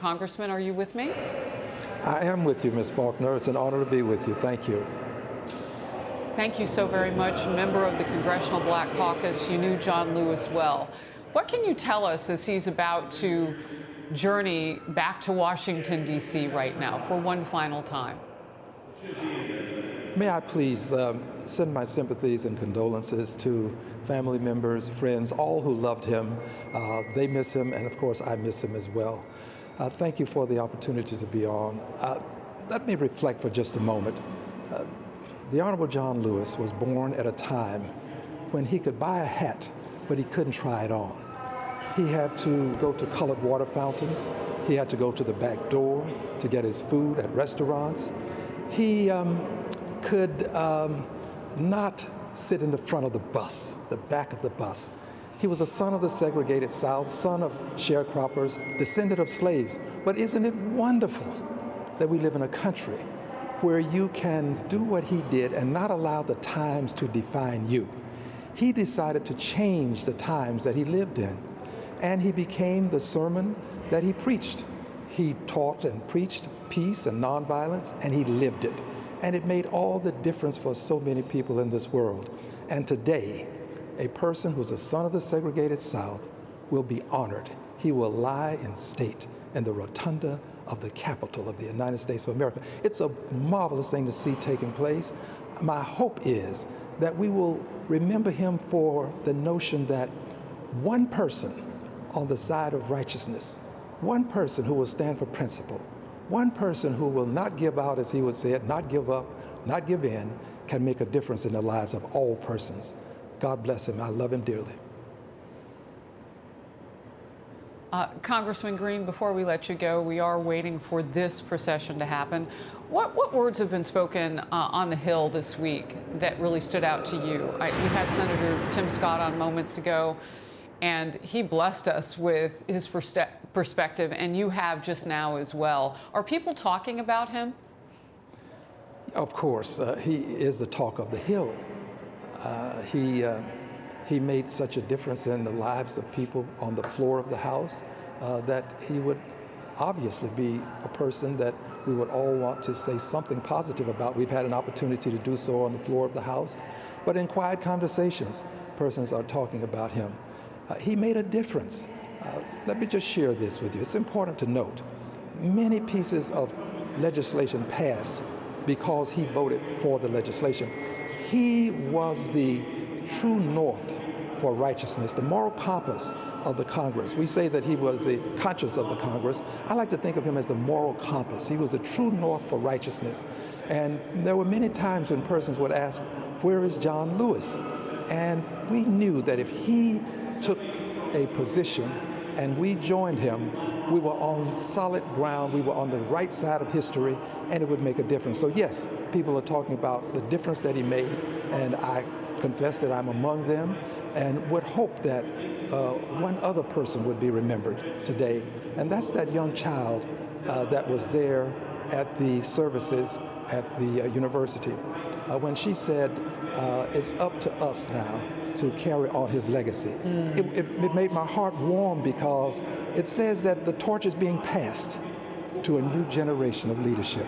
Congressman, are you with me? I am with you, Ms. Faulkner. It's an honor to be with you. Thank you. Thank you so very much. Member of the Congressional Black Caucus, you knew John Lewis well. What can you tell us as he's about to journey back to Washington, D.C. right now for one final time? May I please send my sympathies and condolences to family members, friends, all who loved him. They miss him, and of course, I miss him as well. Thank you for the opportunity to be on. Let me reflect for just a moment. The Honorable John Lewis was born at a time when he could buy a hat, but he couldn't try it on. He had to go to colored water fountains. He had to go to the back door to get his food at restaurants. He could not sit in the front of the bus, the back of the bus. He was a son of the segregated South, son of sharecroppers, descendant of slaves. But isn't it wonderful that we live in a country where you can do what he did and not allow the times to define you? He decided to change the times that he lived in, and he became the sermon that he preached. He taught and preached peace and nonviolence, and he lived it. And it made all the difference for so many people in this world. And today, a person who's a son of the segregated South will be honored. He will lie in state in the rotunda of the Capitol of the United States of America. It's a marvelous thing to see taking place. My hope is that we will remember him for the notion that one person on the side of righteousness, one person who will stand for principle, one person who will not give out, as he would say it, not give up, not give in, can make a difference in the lives of all persons. God bless him. I love him dearly. Congressman Green, before we let you go, we are waiting for this procession to happen. What words have been spoken on the Hill this week that really stood out to you? We had Senator Tim Scott on moments ago, and he blessed us with his perspective, and you have just now as well. Are people talking about him? Of course. He is the talk of the Hill. He made such a difference in the lives of people on the floor of the House that he would obviously be a person that we would all want to say something positive about. We've had an opportunity to do so on the floor of the House, but in quiet conversations, persons are talking about him. He made a difference. Let me just share this with you. It's important to note, many pieces of legislation passed because he voted for the legislation. He was the true north for righteousness, the moral compass of the Congress. We say that he was the conscience of the Congress. I like to think of him as the moral compass. He was the true north for righteousness. And there were many times when persons would ask, where is John Lewis? And we knew that if he took a position and we joined him, we were on solid ground, we were on the right side of history, and it would make a difference. So yes, people are talking about the difference that he made, and I confess that I'm among them, and would hope that one other person would be remembered today, and that's that young child that was there at the services at the university, when she said, it's up to us now to carry on his legacy. It made my heart warm because it says that the torch is being passed to a new generation of leadership,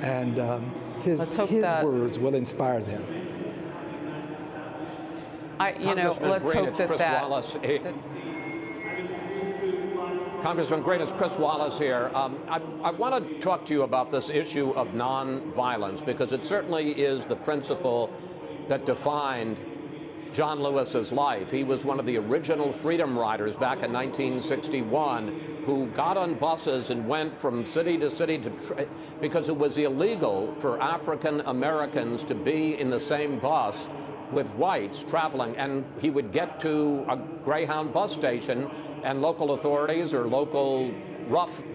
and his words will inspire them. Let's hope that Congressman Green, it's Chris Wallace here. I want to talk to you about this issue of nonviolence, because it certainly is the principle that defined John Lewis's life. He was one of the original freedom riders back in 1961 who got on buses and went from city to city because it was illegal for African Americans to be in the same bus with whites traveling, and he would get to a Greyhound bus station and local authorities or local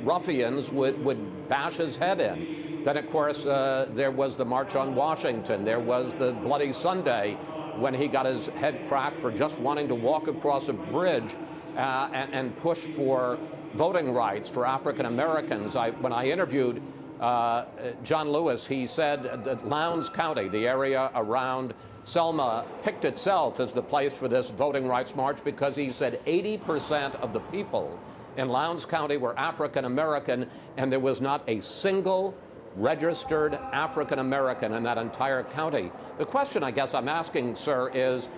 ruffians would bash his head in. Then, of course, there was the March on Washington. There was the Bloody Sunday when he got his head cracked for just wanting to walk across a bridge and push for voting rights for African Americans. When I interviewed John Lewis, he said that Lowndes County, the area around Selma, picked itself as the place for this voting rights march because he said 80% of the people in Lowndes County were African American, and there was not a single registered African American in that entire county. The question I guess I'm asking, sir, is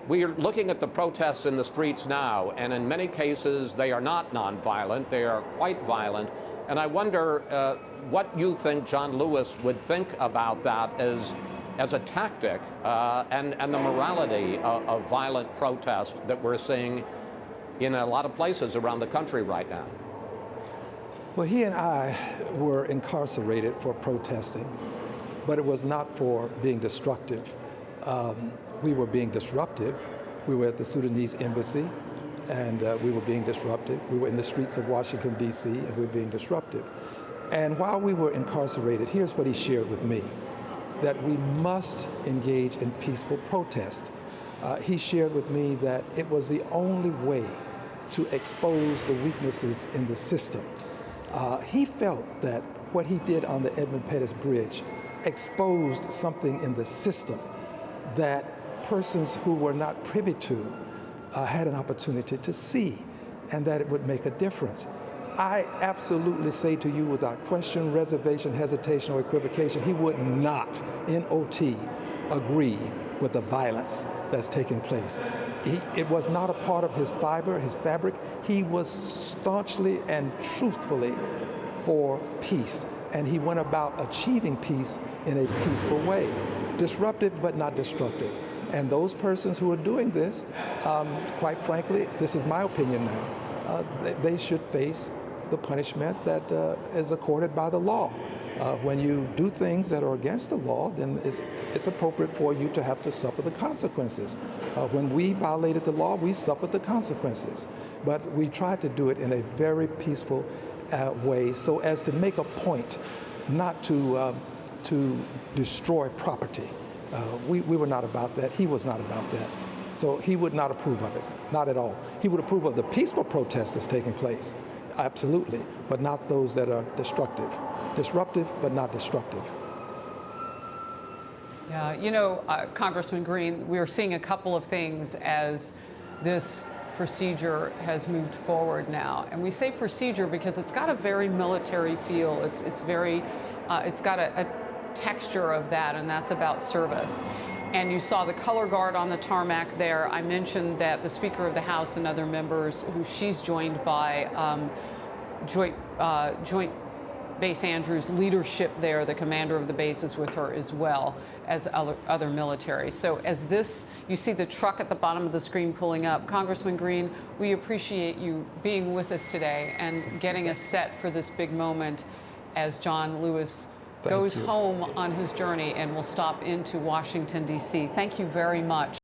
we are looking at the protests in the streets now, and in many cases they are not nonviolent, they are quite violent. And I wonder what you think John Lewis would think about that as a tactic and the morality of violent protest that we're seeing in a lot of places around the country right now. Well, he and I were incarcerated for protesting, but it was not for being destructive. We were being disruptive. We were at the Sudanese embassy, and we were being disruptive. We were in the streets of Washington, D.C., and we were being disruptive. And while we were incarcerated, here's what he shared with me, that we must engage in peaceful protest. He shared with me that it was the only way to expose the weaknesses in the system. He felt that what he did on the Edmund Pettus Bridge exposed something in the system that persons who were not privy to had an opportunity to see, and that it would make a difference. I absolutely say to you without question, reservation, hesitation, or equivocation, he would not, N-O-T, agree with the violence that's taking place. It was not a part of his fiber, his fabric. He was staunchly and truthfully for peace, and he went about achieving peace in a peaceful way, disruptive but not destructive. And those persons who are doing this, quite frankly, this is my opinion now, they should face the punishment that is accorded by the law. When you do things that are against the law, then it's appropriate for you to have to suffer the consequences. When we violated the law, we suffered the consequences. But we tried to do it in a very peaceful way so as to make a point not to destroy property. We were not about that. He was not about that. So he would not approve of it, not at all. He would approve of the peaceful protest that's taking place, absolutely, but not those that are destructive. Disruptive, but not destructive. Yeah, you know, Congressman Green, we're seeing a couple of things as this procedure has moved forward now. And we say procedure because it's got a very military feel. It's got a texture of that, and that's about service. And you saw the color guard on the tarmac there. I mentioned that the Speaker of the House and other members who she's joined by Joint Base Andrews leadership there, the commander of the base is with her as well as other military. So as this, you see the truck at the bottom of the screen pulling up. Congressman Green, we appreciate you being with us today and getting us set for this big moment as John Lewis goes home on his journey and will stop into Washington, D.C. Thank you very much.